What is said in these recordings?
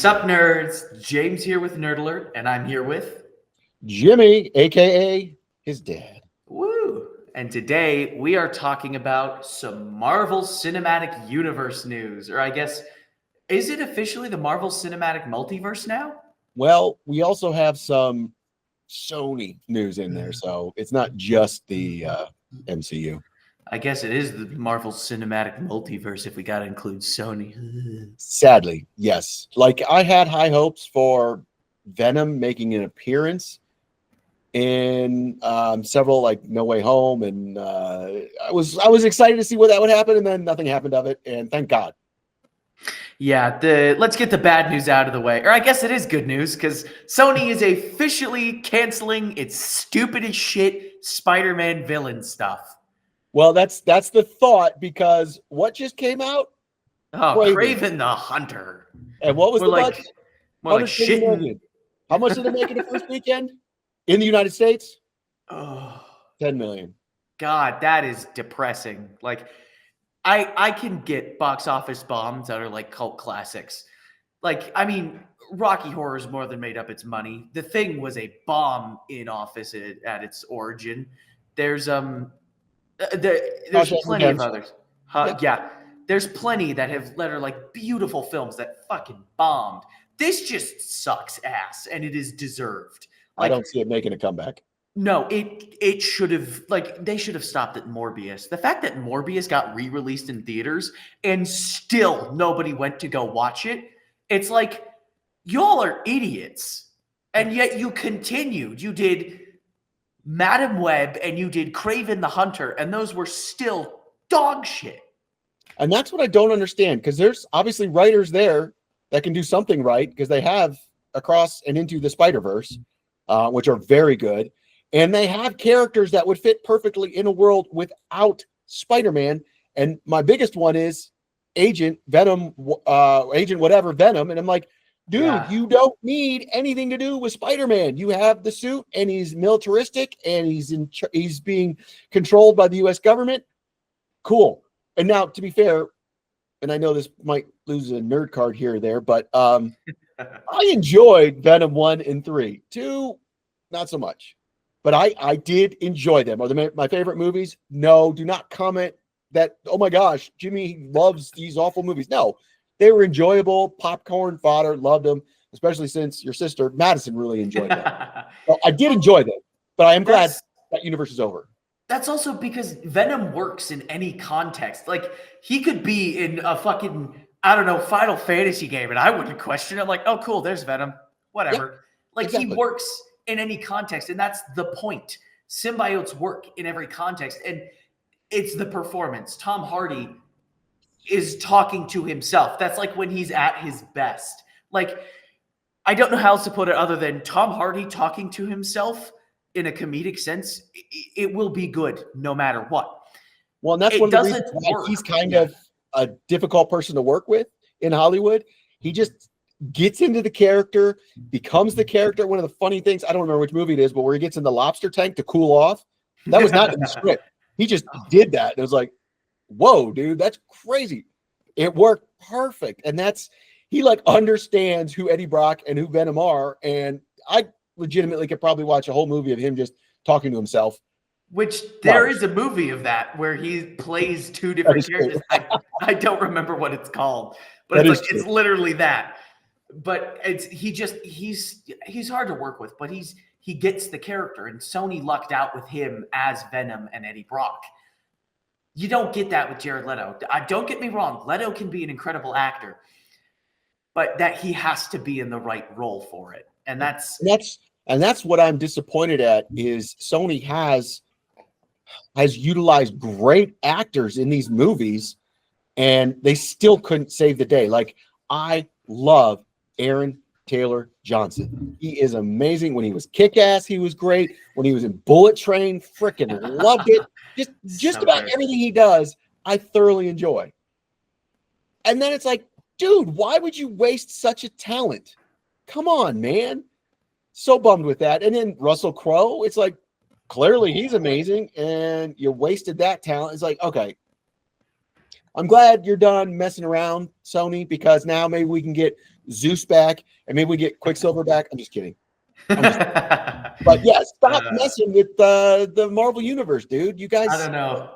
Sup, nerds? James here with Nerd Alert, and I'm here with Jimmy, aka his dad. Woo! And today we are talking about some Marvel Cinematic Universe news, or I guess, is it officially the Marvel Cinematic Multiverse now? Well, we also have some Sony news in there, so it's not just the MCU. I guess it is the Marvel Cinematic Multiverse if we gotta include Sony. Sadly, yes. Like I had high hopes for Venom making an appearance in several, like No Way Home, and I was excited to see what that would happen, and then nothing happened of it, and thank God. Yeah, let's get the bad news out of the way. Or I guess it is good news because Sony is officially canceling its stupid as shit Spider-Man villain stuff. Well, that's the thought, because what just came out? Oh, Kraven the Hunter. And what was More the like, budget? more like shitting. How much did it make in the first weekend in the United States? Oh, 10 million. God, that is depressing. Like, I can get box office bombs that are like cult classics. Like, I mean, Rocky Horror's more than made up its money. The Thing was a bomb in office at its origin. There's there's plenty of others. Yeah, there's plenty that are like beautiful films that fucking bombed. This just sucks ass, and it is deserved. Like, I don't see it making a comeback. No, it should have, like, they should have stopped at Morbius. The fact that Morbius got re-released in theaters and still nobody went to go watch it, it's like, y'all are idiots. And yet you continued. You did Madam Web and you did Kraven the Hunter, and those were still dog shit. And that's what I don't understand, because there's obviously writers there that can do something right, because they have Across and Into the Spider-Verse, which are very good. And they have characters that would fit perfectly in a world without Spider-Man. And my biggest one is Agent Venom, Agent whatever Venom. And I'm like, dude, you don't need anything to do with Spider-Man. You have the suit, and he's militaristic, and he's being controlled by the U.S. government. Cool. And now, to be fair, and I know this might lose a nerd card here or there, but I enjoyed Venom 1 and 3. 2, not so much. But I did enjoy them. Are they my favorite movies? No, do not comment that, oh my gosh, Jimmy loves these awful movies. No, they were enjoyable, popcorn fodder, loved them, especially since your sister, Madison, really enjoyed them. So I did enjoy them, but I am glad that universe is over. That's also because Venom works in any context. Like, he could be in a fucking, I don't know, Final Fantasy game, and I wouldn't question it. I'm like, oh, cool, there's Venom. Whatever. Yeah, like, exactly. He works in any context, and that's the point. Symbiotes work in every context, and it's the performance. Tom Hardy is talking to himself. That's like when he's at his best. Like, I don't know how else to put it other than Tom Hardy talking to himself in a comedic sense. It will be good no matter what. Well, and that's one of the reasons why he's kind of a difficult person to work with in Hollywood. He just gets into the character, becomes the character. One of the funny things, I don't remember which movie it is, but where he gets in the lobster tank to cool off, that was not in the script. He just did that. It was like, whoa, dude, that's crazy. It worked perfect. And he like understands who Eddie Brock and who Venom are. And I legitimately could probably watch a whole movie of him just talking to himself. Which there is a movie of that where he plays two different characters. I don't remember what it's called, but it's literally that. But he's hard to work with, but he gets the character, and Sony lucked out with him as Venom and Eddie Brock. You don't get that with Jared Leto. Don't get me wrong, Leto can be an incredible actor, but that he has to be in the right role for it. And that's what I'm disappointed at, is Sony has utilized great actors in these movies, and they still couldn't save the day. Like, I love Aaron Taylor Johnson. He is amazing. When he was Kick-Ass, he was great. When he was in Bullet Train, freaking loved it. Just so about everything he does, I thoroughly enjoy. And then it's like, dude, why would you waste such a talent? Come on, man. So bummed with that. And then Russell Crowe, it's like, clearly he's amazing, and you wasted that talent. It's like, okay, I'm glad you're done messing around, Sony, because now maybe we can get Zeus back and maybe we get Quicksilver back. I'm just kidding. But yeah, stop messing with the Marvel Universe, dude. You guys. I don't know.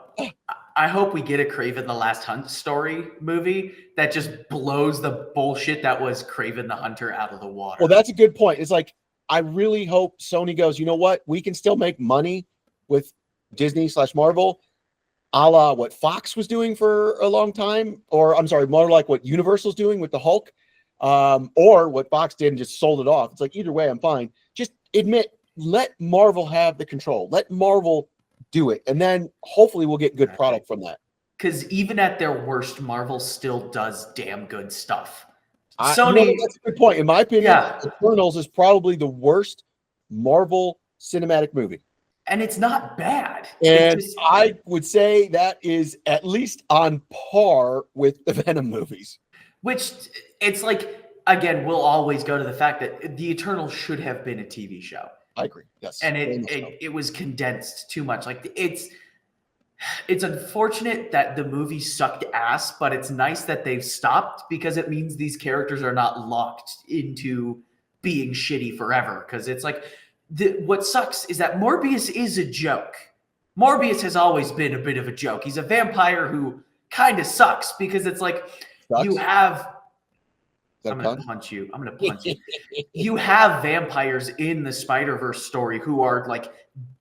I hope we get a Kraven the Last Hunt story movie that just blows the bullshit that was Kraven the Hunter out of the water. Well, that's a good point. It's like, I really hope Sony goes, you know what? We can still make money with Disney/Marvel, a la what Fox was doing for a long time, or I'm sorry, more like what Universal's doing with the Hulk, or what Fox did and just sold it off. It's like, either way, I'm fine. Just let Marvel have the control. Let Marvel do it. And then hopefully we'll get good product from that. Because even at their worst, Marvel still does damn good stuff. Sony, that's a good point. In my opinion, Eternals is probably the worst Marvel cinematic movie. And it's not bad. And I would say that is at least on par with the Venom movies. Which, it's like, again, we'll always go to the fact that the Eternals should have been a TV show. I agree. Yes. And it was condensed too much. Like, it's unfortunate that the movie sucked ass, but it's nice that they've stopped because it means these characters are not locked into being shitty forever. Because it's like, what sucks is that Morbius is a joke. Morbius has always been a bit of a joke. He's a vampire who kind of sucks because it's like you have. I'm going to punch you. I'm going to punch you. You have vampires in the Spider-Verse story who are like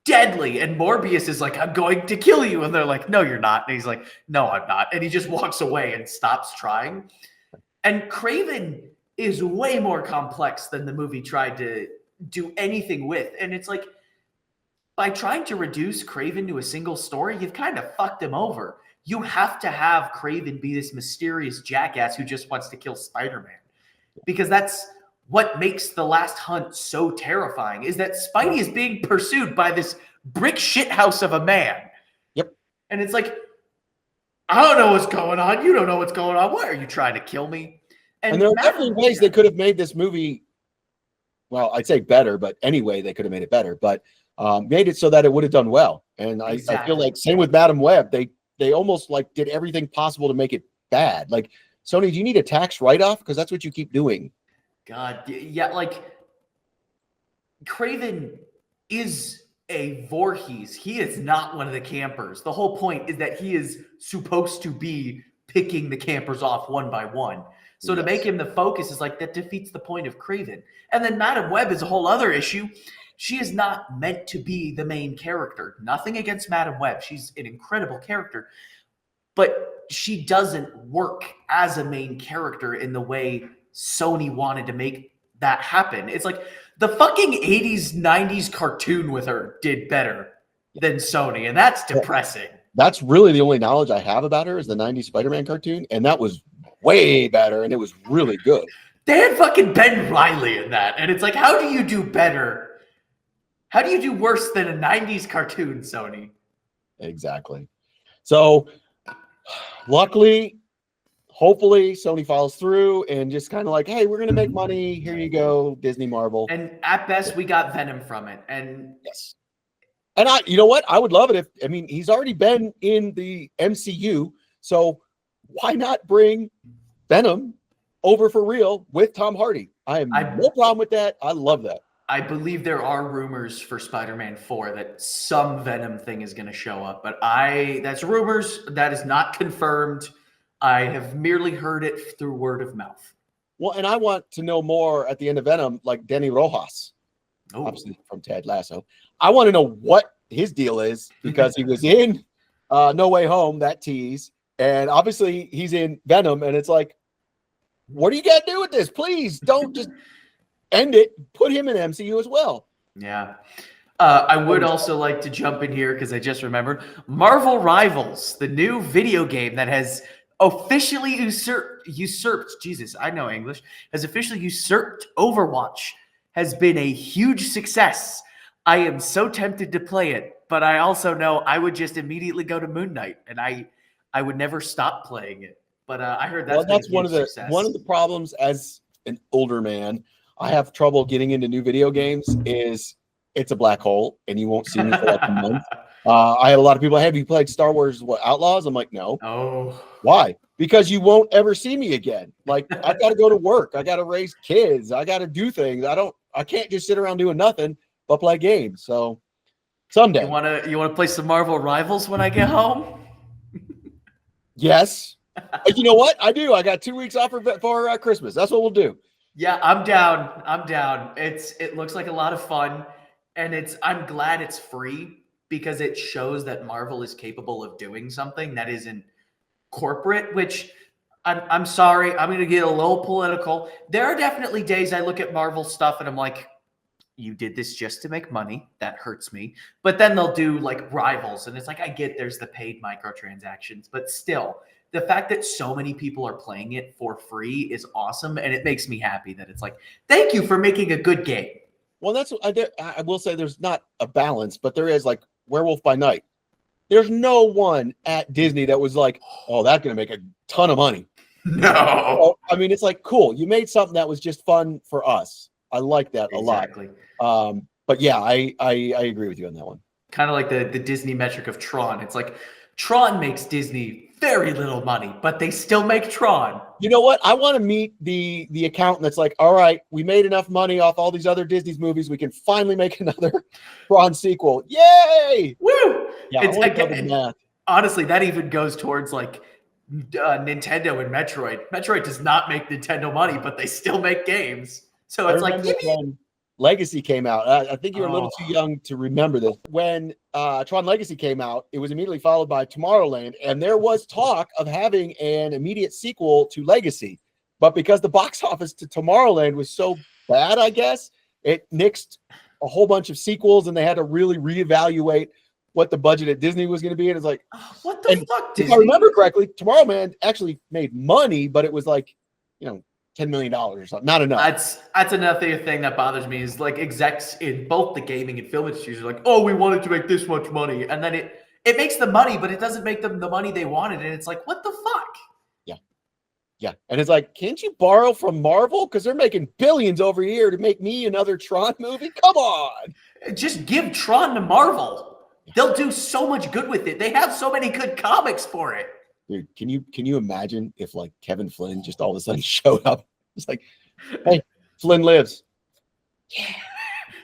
deadly, and Morbius is like, I'm going to kill you. And they're like, no, you're not. And he's like, no, I'm not. And he just walks away and stops trying. And Kraven is way more complex than the movie tried to do anything with. And it's like, by trying to reduce Kraven to a single story, you've kind of fucked him over. You have to have Kraven be this mysterious jackass who just wants to kill Spider-Man. Because that's what makes The Last Hunt so terrifying, is that Spidey is being pursued by this brick shithouse of a man. Yep. And it's like, I don't know what's going on. You don't know what's going on. Why are you trying to kill me? And there are definitely ways they could have made this movie, well, I'd say better, but anyway, they could have made it better, but made it so that it would have done well. And I feel like same with Madam Web. They almost like did everything possible to make it bad. Like, Sony, do you need a tax write-off? Because that's what you keep doing. God, yeah, like, Kraven is a Voorhees. He is not one of the campers. The whole point is that he is supposed to be picking the campers off one by one. So to make him the focus is like, that defeats the point of Kraven. And then Madam Web is a whole other issue. She is not meant to be the main character. Nothing against Madam Web. She's an incredible character. But she doesn't work as a main character in the way Sony wanted to make that happen. It's like the fucking 80s, 90s cartoon with her did better than Sony, and that's depressing. That's really the only knowledge I have about her is the 90s Spider-Man cartoon, and that was way better, and it was really good. They had fucking Ben Reilly in that, and it's like, how do you do better? How do you do worse than a 90s cartoon, Sony? Exactly. So, luckily, hopefully, Sony follows through and just kind of like, hey, we're going to make money. Here you go, Disney, Marvel. And at best, we got Venom from it. And yes. And you know what? I would love it he's already been in the MCU. So why not bring Venom over for real with Tom Hardy? I have no problem with that. I love that. I believe there are rumors for Spider-Man 4 that some Venom thing is going to show up, but that's rumors. That is not confirmed. I have merely heard it through word of mouth. Well, and I want to know more at the end of Venom, like Denny Rojas, obviously from Ted Lasso. I want to know what his deal is because he was in No Way Home, that tease, and obviously he's in Venom, and it's like, what do you got to do with this? Please don't just end it. Put him in MCU as well. Yeah. I would also like to jump in here because I just remembered Marvel Rivals, the new video game that has officially usurped, Jesus, I know English, has officially usurped Overwatch, has been a huge success. I am so tempted to play it, but I also know I would just immediately go to Moon Knight, and I would never stop playing it. But I heard that's one of the problems as an older man. I have trouble getting into new video games. Is it's a black hole, and you won't see me for like a month. I had a lot of people, have you played Star Wars Outlaws? I'm like, no. Oh. Why? Because you won't ever see me again. Like, I got to go to work. I got to raise kids. I got to do things. I can't just sit around doing nothing but play games. So someday. You want to play some Marvel Rivals when I get home? Yes. But you know what? I do. I got 2 weeks off for Christmas. That's what we'll do. Yeah, I'm down. I'm down. It looks like a lot of fun, and I'm glad it's free because it shows that Marvel is capable of doing something that isn't corporate, which I'm sorry, I'm going to get a little political. There are definitely days I look at Marvel stuff and I'm like, you did this just to make money. That hurts me. But then they'll do like Rivals, and it's like, I get there's the paid microtransactions, but still, the fact that so many people are playing it for free is awesome, and it makes me happy that it's like, thank you for making a good game. Well, that's I will say there's not a balance, but there is, like Werewolf by Night. There's no one at Disney that was like, oh, that's going to make a ton of money. No. I mean, it's like, cool. You made something that was just fun for us. I like that a lot. But yeah, I agree with you on that one. Kind of like the Disney metric of Tron. It's like Tron makes Disney very little money, but they still make Tron. You know what? I want to meet the accountant that's like, all right, we made enough money off all these other Disney's movies. We can finally make another Tron sequel. Yay! Woo! Yeah, honestly, that even goes towards like Nintendo and Metroid. Metroid does not make Nintendo money, but they still make games. So it's like when Legacy came out. I think you're a little too young to remember this. When Tron Legacy came out, it was immediately followed by Tomorrowland, and there was talk of having an immediate sequel to Legacy. But because the box office to Tomorrowland was so bad, I guess, it nixed a whole bunch of sequels, and they had to really reevaluate what the budget at Disney was going to be. And it's like, what the fuck, Disney? If I remember correctly, Tomorrowland actually made money, but it was like, $10 million or something. Not enough. That's another thing that bothers me is like execs in both the gaming and film industries are like, oh, we wanted to make this much money. And then it makes the money, but it doesn't make them the money they wanted. And it's like, what the fuck? Yeah. And it's like, can't you borrow from Marvel? Because they're making billions over here to make me another Tron movie. Come on. Just give Tron to Marvel. They'll do so much good with it. They have so many good comics for it. Dude, can you imagine if like Kevin Flynn just all of a sudden showed up? It's like, hey, Flynn lives. Yeah.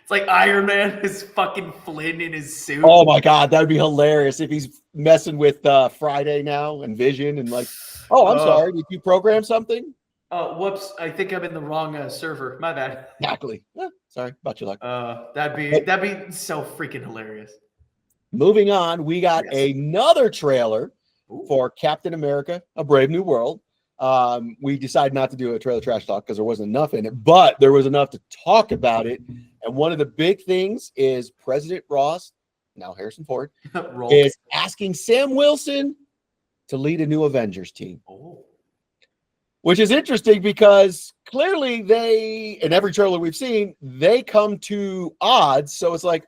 It's like Iron Man is fucking Flynn in his suit. Oh my God, that would be hilarious if he's messing with Friday now and Vision and like, oh, I'm sorry, did you program something? Oh, whoops! I think I'm in the wrong server. My bad. Exactly. Sorry about your luck. That'd be so freaking hilarious. Moving on, we got another trailer for Captain America: A Brave New World. We decided not to do a trailer trash talk because there wasn't enough in it, but there was enough to talk about it. And one of the big things is President Ross, now Harrison Ford, is asking Sam Wilson to lead a new Avengers team. Which is interesting because clearly in every trailer we've seen, they come to odds. So it's like,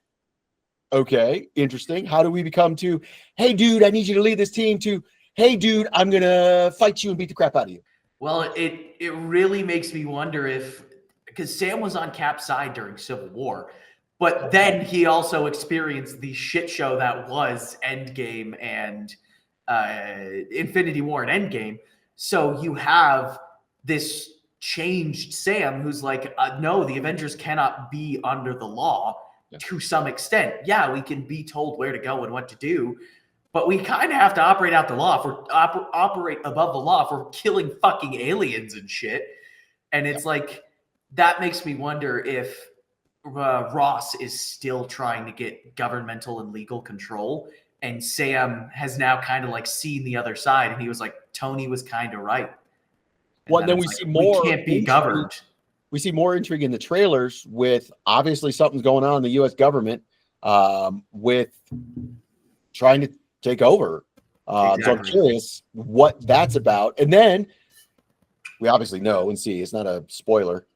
okay, interesting. How do we become to, hey, dude, I need you to lead this team, to, hey, dude, I'm going to fight you and beat the crap out of you? Well, it really makes me wonder because Sam was on Cap's side during Civil War, but then he also experienced the shit show that was Endgame and Infinity War and Endgame. So you have this changed Sam who's like, no, the Avengers cannot be under the law. To some extent, yeah, we can be told where to go and what to do, but we kind of have to operate out the law. If we're operate above the law, if we're killing fucking aliens and shit. And it's like, that makes me wonder if Ross is still trying to get governmental and legal control, and Sam has now kind of like seen the other side, and he was like, Tony was kind of right. Well, then we see more. We can't be governed. We see more intrigue in the trailers with obviously something's going on in the U.S. government with trying to take over. Exactly. So I'm curious what that's about. And then we obviously know and see, it's not a spoiler,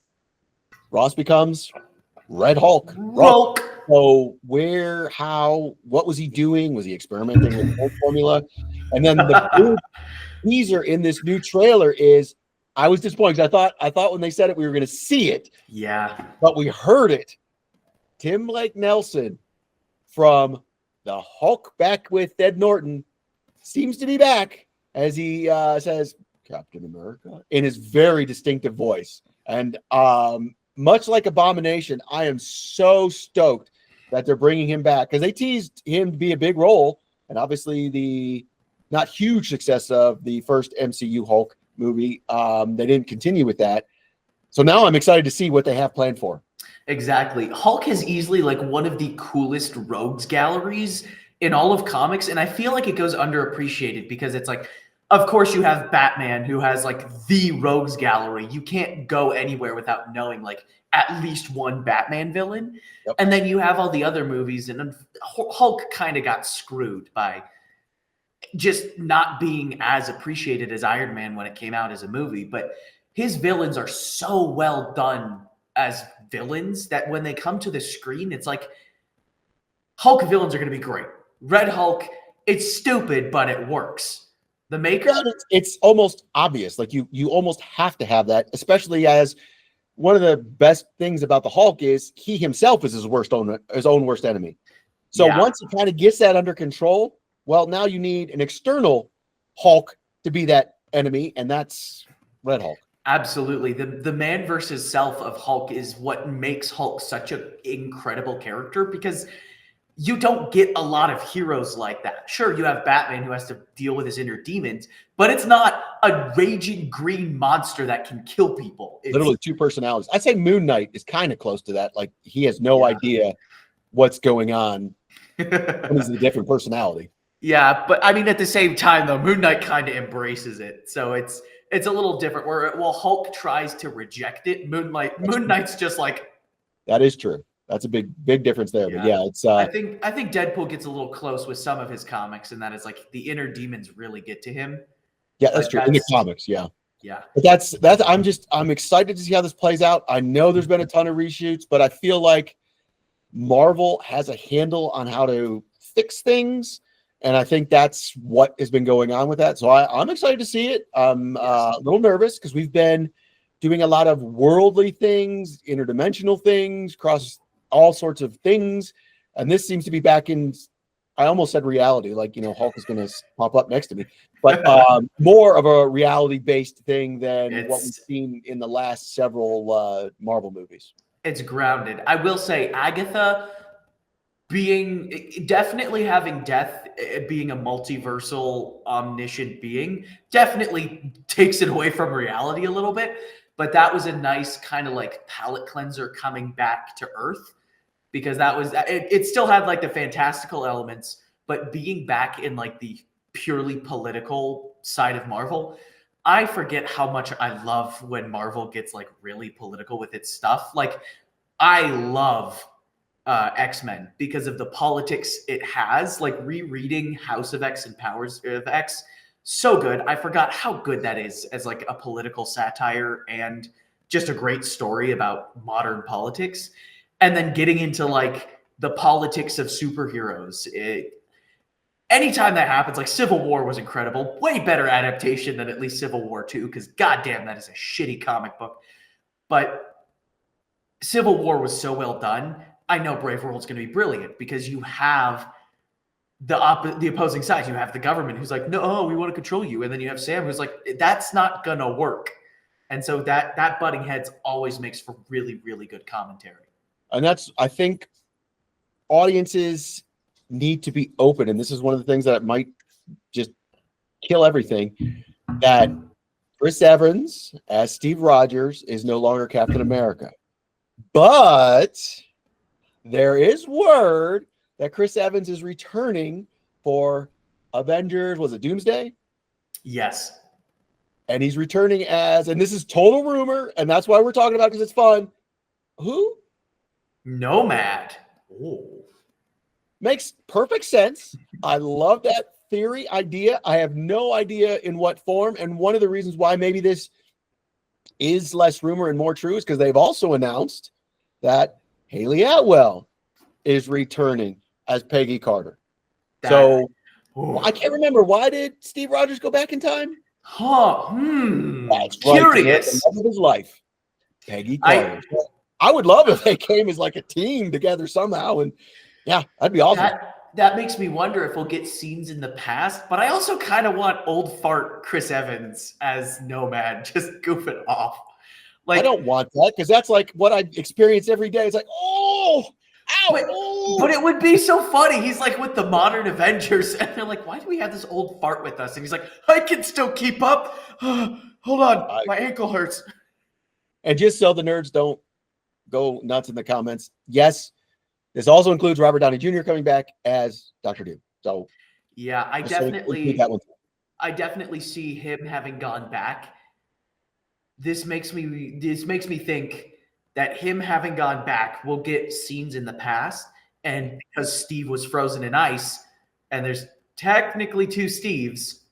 Ross becomes Red Hulk. So where, how, what was he doing? Was he experimenting with the formula? And then the big teaser in this new trailer is, I was disappointed because I thought when they said it, we were going to see it. Yeah. But we heard it. Tim Blake Nelson from the Hulk back with Ed Norton seems to be back as he says Captain America in his very distinctive voice. And much like Abomination, I am so stoked that they're bringing him back because they teased him to be a big role. And obviously the not huge success of the first MCU Hulk movie, they didn't continue with that. So now I'm excited to see what they have planned for. Exactly. Hulk is easily like one of the coolest rogues galleries in all of comics. And I feel like it goes underappreciated because it's like, of course, you have Batman, who has like the rogues gallery. You can't go anywhere without knowing like at least one Batman villain. Yep. And then you have all the other movies, and Hulk kind of got screwed by just not being as appreciated as Iron Man when it came out as a movie. But his villains are so well done as villains that when they come to the screen, it's like Hulk villains are going to be great. Red Hulk, it's stupid, but it works. The Maker, it's almost obvious. Like you almost have to have that, especially as one of the best things about the Hulk is he himself is his own worst enemy. So once he kind of gets that under control, well, now you need an external Hulk to be that enemy, and that's Red Hulk. Absolutely. The man versus self of Hulk is what makes Hulk such an incredible character, because you don't get a lot of heroes like that. Sure, you have Batman who has to deal with his inner demons, but it's not a raging green monster that can kill people. It's literally two personalities. I'd say Moon Knight is kind of close to that. Like he has no idea what's going on. He's a different personality. Yeah, but I mean, at the same time, though, Moon Knight kind of embraces it. So it's a little different. Where Hulk tries to reject it, Moon Knight's just like. That is true. That's a big difference there. But yeah, it's. I think Deadpool gets a little close with some of his comics, and that is like the inner demons really get to him. Yeah, that's true. In the comics, yeah. Yeah. But that's. I'm excited to see how this plays out. I know there's been a ton of reshoots, but I feel like Marvel has a handle on how to fix things. And I think that's what has been going on with that. So I'm excited to see it. I'm a little nervous because we've been doing a lot of worldly things, interdimensional things, across all sorts of things. And this seems to be back in, I almost said reality, like, Hulk is going to pop up next to me. But more of a reality-based thing than what we've seen in the last several Marvel movies. It's grounded. I will say Agatha definitely having death being a multiversal omniscient being definitely takes it away from reality a little bit, but that was a nice kind of like palate cleanser coming back to Earth, because it still had like the fantastical elements, but being back in like the purely political side of Marvel. I forget how much I love when Marvel gets like really political with its stuff. Like I love X-Men because of the politics it has. Like rereading House of X and Powers of X, so good. I forgot how good that is as like a political satire and just a great story about modern politics. And then getting into like the politics of superheroes. Anytime that happens, like Civil War was incredible. Way better adaptation than at least Civil War 2, because goddamn, that is a shitty comic book. But Civil War was so well done. I know Brave World's going to be brilliant because you have the opposing side. You have the government who's like, no, we want to control you. And then you have Sam who's like, that's not going to work. And so that butting heads always makes for really, really good commentary. And I think audiences need to be open. And this is one of the things that might just kill everything, that Chris Evans as Steve Rogers is no longer Captain America. But there is word that Chris Evans is returning for Avengers. Was it Doomsday? Yes. And he's returning and this is total rumor, and that's why we're talking about it, because it's fun. Who? Nomad. Ooh. Makes perfect sense. I love that theory idea. I have no idea in what form. And one of the reasons why maybe this is less rumor and more true is because they've also announced that Haley Atwell is returning as Peggy Carter. I can't remember. Why did Steve Rogers go back in time? That's curious. The love of his life, Peggy Carter. I would love if they came as like a team together somehow. And yeah, that'd be awesome. that makes me wonder if we'll get scenes in the past, but I also kind of want old fart Chris Evans as Nomad, just goofing off. Like, I don't want that because that's like what I experience every day. It's like, oh, ow, but it would be so funny. He's like with the modern Avengers, and they're like, why do we have this old fart with us? And he's like, I can still keep up. Hold on, my ankle hurts. And just so the nerds don't go nuts in the comments, yes, this also includes Robert Downey Jr. coming back as Dr. Doom. So yeah, I definitely see him having gone back. This makes me think that him having gone back will get scenes in the past, and because Steve was frozen in ice, and there's technically two Steves,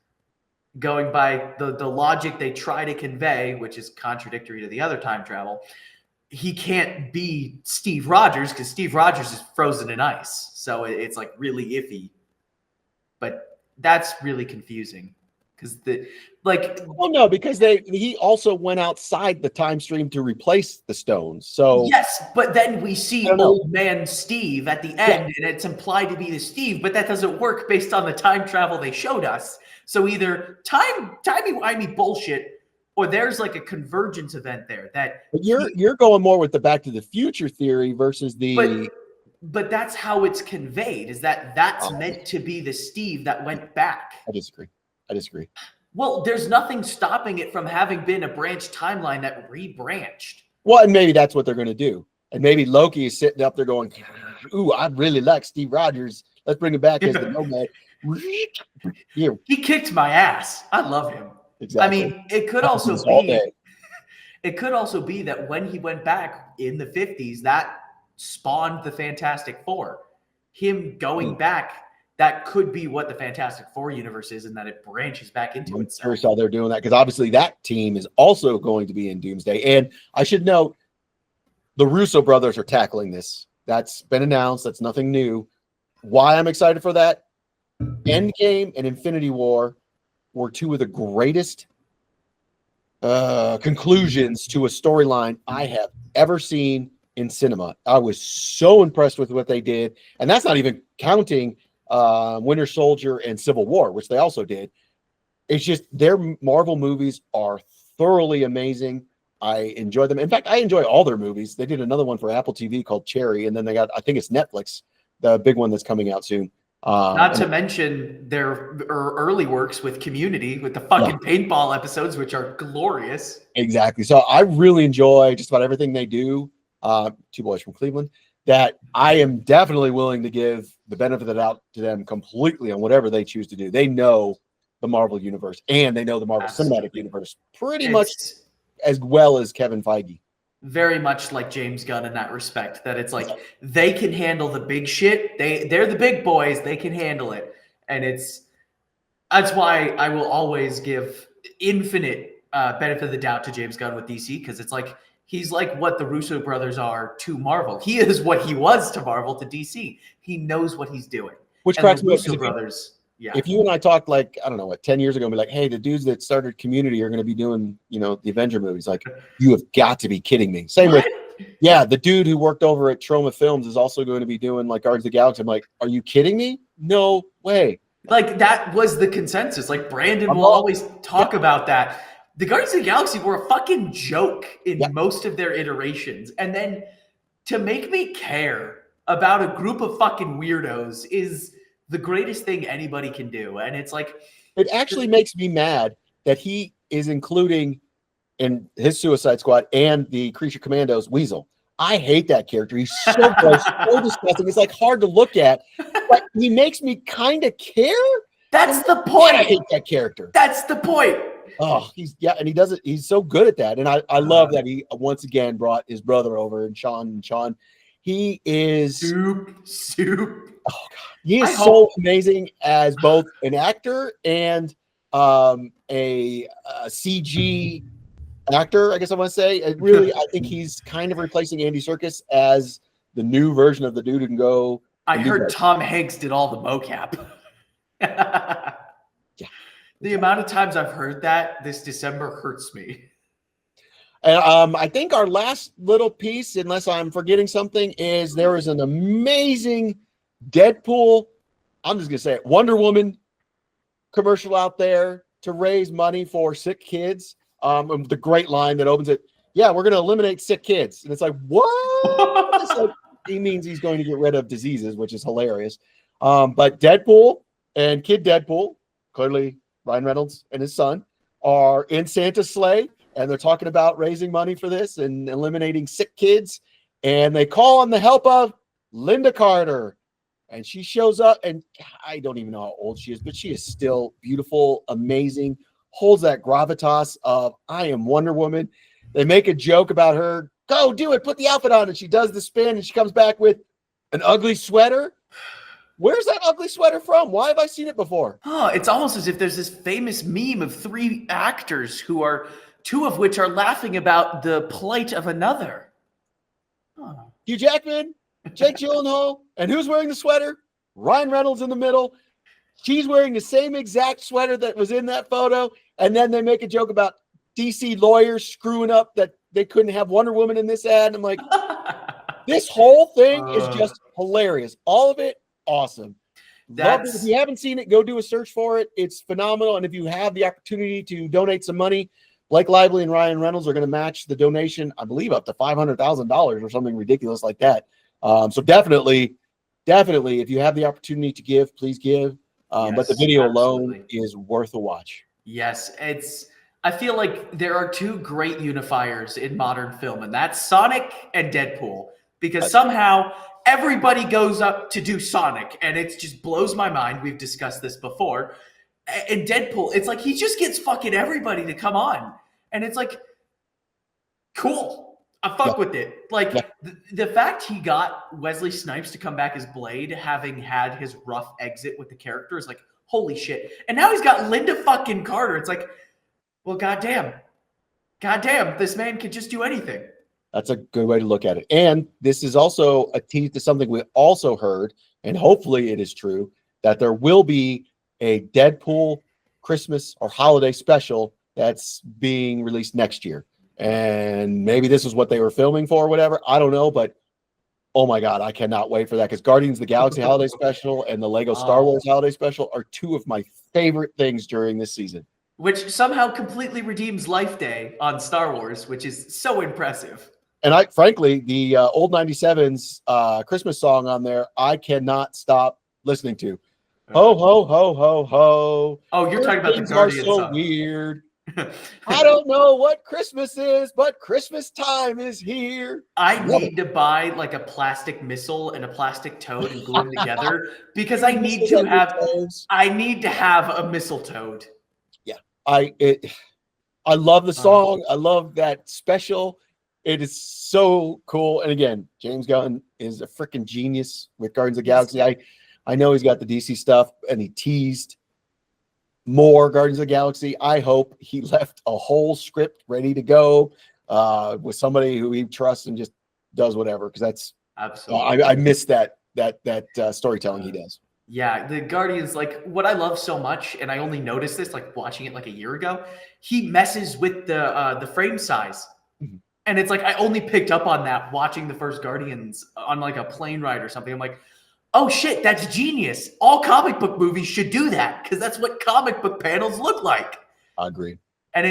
going by the logic they try to convey, which is contradictory to the other time travel, he can't be Steve Rogers because Steve Rogers is frozen in ice. So it's like really iffy. But that's really confusing because because he also went outside the time stream to replace the stones. So yes, but then we see old man Steve at the end, and it's implied to be the Steve, but that doesn't work based on the time travel they showed us. So either timey-wimey bullshit, or there's like a convergence event there that you're going more with the Back to the Future theory versus the. But that's how it's conveyed. Is that's meant to be the Steve that went back? I disagree. Well, there's nothing stopping it from having been a branch timeline that rebranched. Well, and maybe that's what they're going to do. And maybe Loki is sitting up there going, "Ooh, I really like Steve Rogers. Let's bring him back as the Nomad." He kicked my ass. I love him. Exactly. I mean, it could also be that when he went back in the 50s, that spawned the Fantastic Four. Him going back, that could be what the Fantastic Four universe is, and that it branches back into itself. I'm curious how they're doing that, because obviously that team is also going to be in Doomsday. And I should note, the Russo brothers are tackling this. That's been announced. That's nothing new. Why I'm excited for that? Endgame and Infinity War were two of the greatest conclusions to a storyline I have ever seen in cinema. I was so impressed with what they did. And that's not even counting Winter Soldier and Civil War, which they also did. It's just their Marvel movies are thoroughly amazing. I enjoy them. In fact, I enjoy all their movies. They did another one for Apple TV called Cherry, and then they got, I think it's Netflix, the big one that's coming out soon. Not to mention their early works with Community, with the fucking paintball episodes, which are glorious. Exactly. So I really enjoy just about everything they do. Two boys from Cleveland, that I am definitely willing to give the benefit of the doubt to them completely on whatever they choose to do. They know the Marvel universe, and they know the Marvel Cinematic Universe pretty much as well as Kevin Feige. Very much like James Gunn in that respect, that it's like they can handle the big shit. They're the big boys. They can handle it. And that's why I will always give infinite benefit of the doubt to James Gunn with DC, because it's like he's like what the Russo brothers are to Marvel. He is what he was to Marvel, to DC. He knows what he's doing. Which cracks me up. Russo brothers. Yeah. If you and I talked like, I don't know, 10 years ago, and be like, hey, the dudes that started Community are going to be doing, the Avenger movies. Like, you have got to be kidding me. Same with, the dude who worked over at Troma Films is also going to be doing like Guardians of the Galaxy. I'm like, are you kidding me? No way. Like, that was the consensus. Like, Brandon will always talk about that. The Guardians of the Galaxy were a fucking joke in most of their iterations. And then to make me care about a group of fucking weirdos is the greatest thing anybody can do. And it's like, it actually makes me mad that he is including in his Suicide Squad and the Creature Commandos Weasel. I hate that character. He's so gross, so disgusting. It's like hard to look at, but he makes me kind of care. That's the point. I hate that character. That's the point. Oh, and he does it. He's so good at that. And I love that he once again brought his brother over, and Sean, he is soup. Oh God. He is so amazing as both an actor and a CG actor, I guess I want to say. I think he's kind of replacing Andy Serkis as the new version of the dude who can go. I heard Tom Hanks did all the mocap. The amount of times I've heard that this December hurts me. And I think our last little piece, unless I'm forgetting something, is there is an amazing Deadpool I'm just gonna say it. Wonder Woman commercial out there to raise money for sick kids. And the great line that opens it. Yeah, we're gonna eliminate sick kids, and it's like what? It's like, he means he's going to get rid of diseases, which is hilarious. But Deadpool and Kid Deadpool, clearly Ryan Reynolds and his son, are in Santa's sleigh, and they're talking about raising money for this and eliminating sick kids. And they call on the help of Linda Carter. And she shows up, and I don't even know how old she is, but she is still beautiful, amazing, holds that gravitas of I am Wonder Woman. They make a joke about her. Go do it. Put the outfit on. And she does the spin, and she comes back with an ugly sweater. Where's that ugly sweater from? Why have I seen it before? Oh, it's almost as if there's this famous meme of 3 actors who are, 2 of which are laughing about the plight of another. Oh. Hugh Jackman, Jake Gyllenhaal, and who's wearing the sweater? Ryan Reynolds in the middle. She's wearing the same exact sweater that was in that photo. And then they make a joke about DC lawyers screwing up that they couldn't have Wonder Woman in this ad. I'm like, this whole thing is just hilarious. All of it, awesome. Love it. If you haven't seen it, go do a search for it. It's phenomenal. And if you have the opportunity to donate some money, Blake Lively and Ryan Reynolds are going to match the donation, I believe, up to $500,000 or something ridiculous like that. So definitely, if you have the opportunity to give, please give. But the video alone is worth a watch. Yes, I feel like there are 2 great unifiers in modern film, and that's Sonic and Deadpool, because somehow everybody goes up to do Sonic, and it just blows my mind. We've discussed this before. And Deadpool, it's like he just gets fucking everybody to come on, and it's like, cool. I fuck with it. Like the fact he got Wesley Snipes to come back as Blade, having had his rough exit with the character, is like, holy shit. And now he's got Linda fucking Carter. It's like, well, goddamn, this man can just do anything. That's a good way to look at it. And this is also a tease to something we also heard, and hopefully it is true, that there will be a Deadpool Christmas or holiday special that's being released next year. And maybe this is what they were filming for or whatever. I don't know, but oh my God, I cannot wait for that, because Guardians of the Galaxy holiday special and the Lego Star Wars holiday special are 2 of my favorite things during this season. Which somehow completely redeems Life Day on Star Wars, which is so impressive. And frankly, the old 97's Christmas song on there, I cannot stop listening to. Ho, ho, ho, ho, ho. Oh, you're talking about the Guardians so song. Weird. I don't know what Christmas is, but Christmas time is here. I need to buy like a plastic missile and a plastic toad and glue them together, because I need to have a mistletoe. Yeah. I love the song. I love that special. It is so cool. And again, James Gunn is a freaking genius with Guardians of the Galaxy. I know he's got the DC stuff, and he teased more Guardians of the Galaxy. I hope he left a whole script ready to go with somebody who he trusts and just does whatever, because that's absolutely. I miss that storytelling he does. Yeah, the Guardians, like, what I love so much, and I only noticed this like watching it like a year ago, he messes with the frame size. Mm-hmm. And it's like I only picked up on that watching the first Guardians on like a plane ride or something. I'm like, oh shit, that's genius. All comic book movies should do that, because that's what comic book panels look like. I agree. And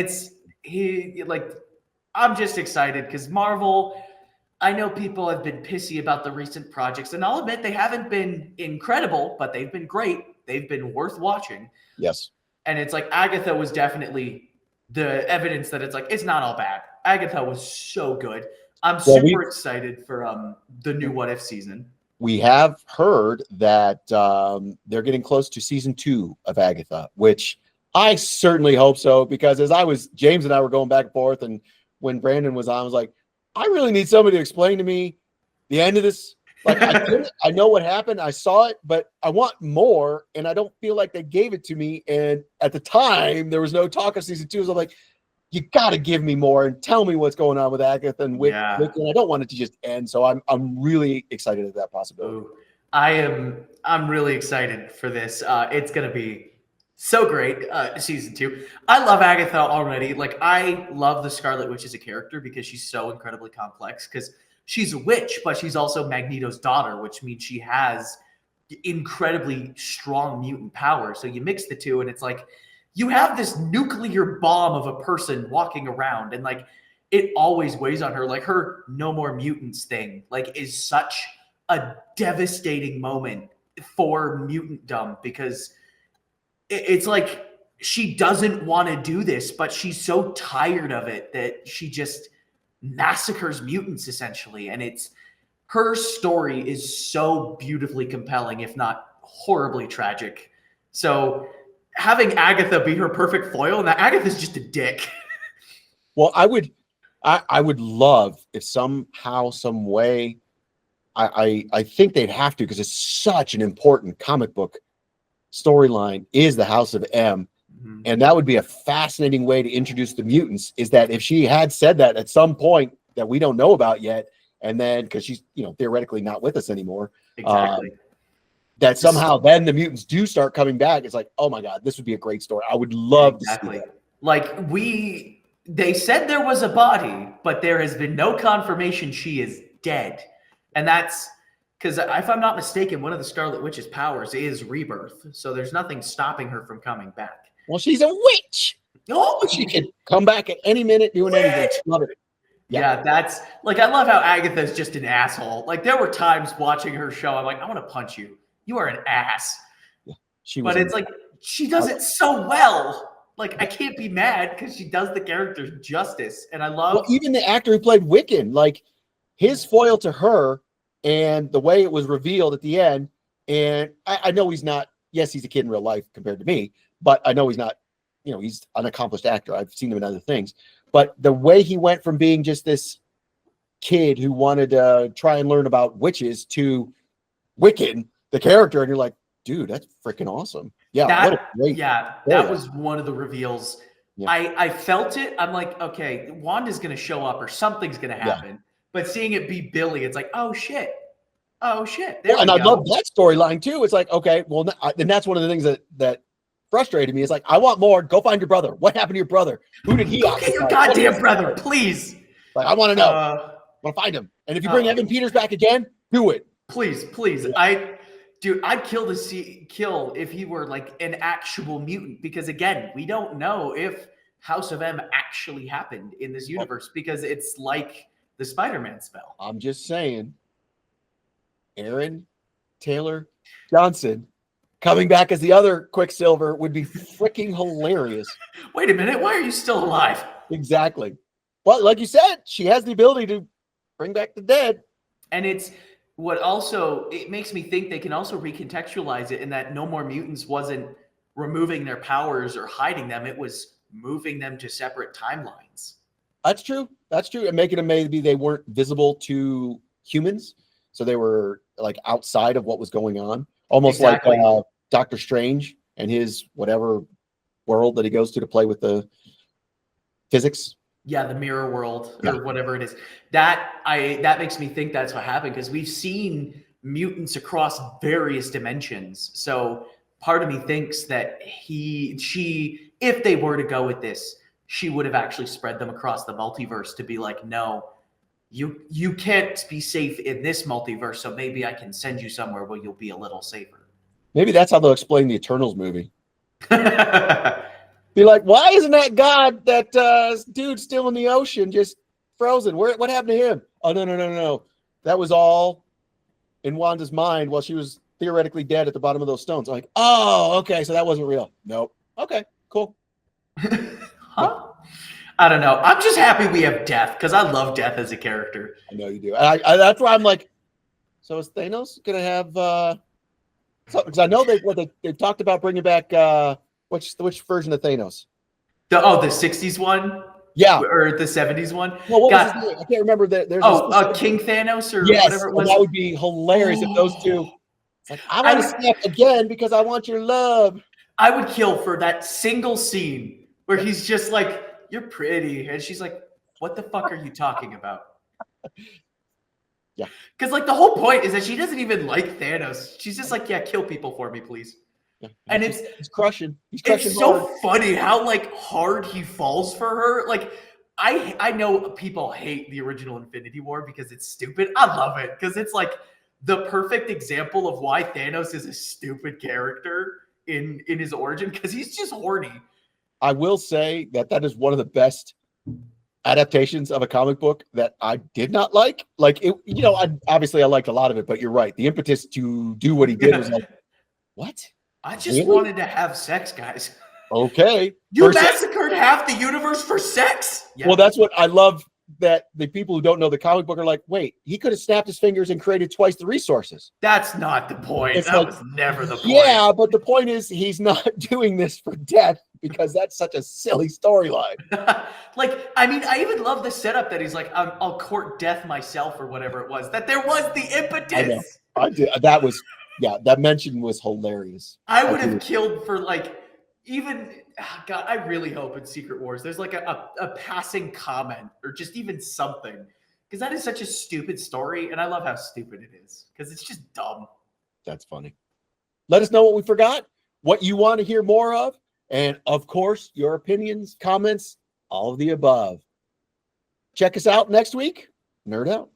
I'm just excited because Marvel, I know people have been pissy about the recent projects, and I'll admit they haven't been incredible, but they've been great. They've been worth watching. Yes. And it's like Agatha was definitely the evidence that it's like, it's not all bad. Agatha was so good. I'm super excited for the new What If season. We have heard that they're getting close to season 2 of Agatha, which I certainly hope so, because James and I were going back and forth, and when Brandon was on, I was like, I really need somebody to explain to me the end of this. Like, I know what happened. I saw it, but I want more, and I don't feel like they gave it to me. And at the time, there was no talk of season 2. So I'm like, you got to give me more and tell me what's going on with Agatha and Wick. And I don't want it to just end. So I'm really excited at that possibility. Ooh, I'm really excited for this. It's going to be so great. Season 2. I love Agatha already. Like, I love the Scarlet Witch as a character because she's so incredibly complex, because she's a witch, but she's also Magneto's daughter, which means she has incredibly strong mutant power. So you mix the two, and it's like you have this nuclear bomb of a person walking around, and like it always weighs on her. Like her "no more mutants" thing, like, is such a devastating moment for mutantdom, because it's like she doesn't want to do this, but she's so tired of it that she just massacres mutants essentially. And it's her story is so beautifully compelling, if not horribly tragic. So having Agatha be her perfect foil, and that Agatha's just a dick. Well, I would love if somehow, some way, I think they'd have to, because it's such an important comic book storyline, is the House of M. Mm-hmm. And that would be a fascinating way to introduce the mutants, is that if she had said that at some point that we don't know about yet, and then because she's, theoretically not with us anymore, exactly, that somehow then the mutants do start coming back. It's like, oh my God, this would be a great story. I would love to see that. Like they said there was a body, but there has been no confirmation she is dead. And that's because, if I'm not mistaken, one of the Scarlet Witch's powers is rebirth. So there's nothing stopping her from coming back. Well, she's a witch. Oh, she can come back at any minute doing anything. Love it. Yeah, that's like, I love how Agatha's just an asshole. Like, there were times watching her show, I'm like, I want to punch you. You are an ass. Yeah, but it's like, she does it so well. Like, I can't be mad because she does the character justice. And I love even the actor who played Wiccan, like his foil to her and the way it was revealed at the end. And I know he's not, yes, he's a kid in real life compared to me, but I know he's not, he's an accomplished actor. I've seen him in other things. But the way he went from being just this kid who wanted to try and learn about witches to Wiccan, the character, and you're like, dude, that's freaking awesome. Yeah, that was one of the reveals. Yeah. I felt it. I'm like, okay, Wanda's going to show up or something's going to happen. Yeah. But seeing it be Billy, it's like, oh shit. There and I love that storyline too. It's like, okay, well, then that's one of the things that frustrated me. Is like, I want more. Go find your brother. What happened to your brother? Who did he? Go get your goddamn brother, please. Like, I want to know. I want to find him. And if you bring Evan Peters back again, do it. Please. Yeah. I'd kill if he were like an actual mutant, because again, we don't know if House of M actually happened in this universe, because it's like the Spider-Man spell. I'm just saying, Aaron Taylor Johnson coming back as the other Quicksilver would be freaking hilarious. Wait a minute, why are you still alive? Exactly. Well, like you said, she has the ability to bring back the dead. And it's what also, it makes me think they can also recontextualize it in that No More Mutants wasn't removing their powers or hiding them. It was moving them to separate timelines. That's true. And making them, maybe they weren't visible to humans. So they were like outside of what was going on. Almost exactly. Like Doctor Strange and his whatever world that he goes to play with the physics. Yeah, the mirror world or whatever it is. That makes me think that's what happened, because we've seen mutants across various dimensions. So part of me thinks that she, if they were to go with this, she would have actually spread them across the multiverse to be like, no, you can't be safe in this multiverse, so maybe I can send you somewhere where you'll be a little safer. Maybe that's how they'll explain the Eternals movie. Be like, why isn't that dude still in the ocean, just frozen? What happened to him? Oh, no. That was all in Wanda's mind while she was theoretically dead at the bottom of those stones. I'm like, oh, okay, so that wasn't real. Nope. Okay, cool. Huh? I don't know. I'm just happy we have Death, because I love Death as a character. I know you do. That's why I'm like, so is Thanos going to have because I know they've talked about bringing back which version of Thanos? The 60s one? Yeah. Or the 70s one? Well, what was his name? I can't remember. There's King Thanos or yes, whatever it was. That would be hilarious if those two. Like, I want to snap again because I want your love. I would kill for that single scene where he's just like, you're pretty. And she's like, what the fuck are you talking about? Yeah. Because like the whole point is that she doesn't even like Thanos. She's just like, yeah, kill people for me, please. Yeah. And he's crushing. He's crushing. It's so funny how like hard he falls for her. Like I know people hate the original Infinity War because it's stupid. I love it because it's like the perfect example of why Thanos is a stupid character in his origin, because he's just horny. I will say that is one of the best adaptations of a comic book that I did not like. Like, it, I liked a lot of it, but you're right. The impetus to do what he did was like, what? I just wanted to have sex, guys. Okay. You massacred half the universe for sex? Yeah. Well, that's what I love, that the people who don't know the comic book are like, wait, he could have snapped his fingers and created twice the resources. That's not the point. That was never the point. Yeah, but the point is he's not doing this for death, because that's such a silly storyline. Like, I mean, I even love the setup that he's like, I'll court death myself, or whatever it was. That there was the impetus. I did. That was, that mention was hilarious. I would have killed for God, I really hope in Secret Wars there's like a passing comment or just even something, because that is such a stupid story, and I love how stupid it is because it's just dumb. That's funny. Let us know what we forgot, what you want to hear more of, and of course, your opinions, comments, all of the above. Check us out next week. Nerd out.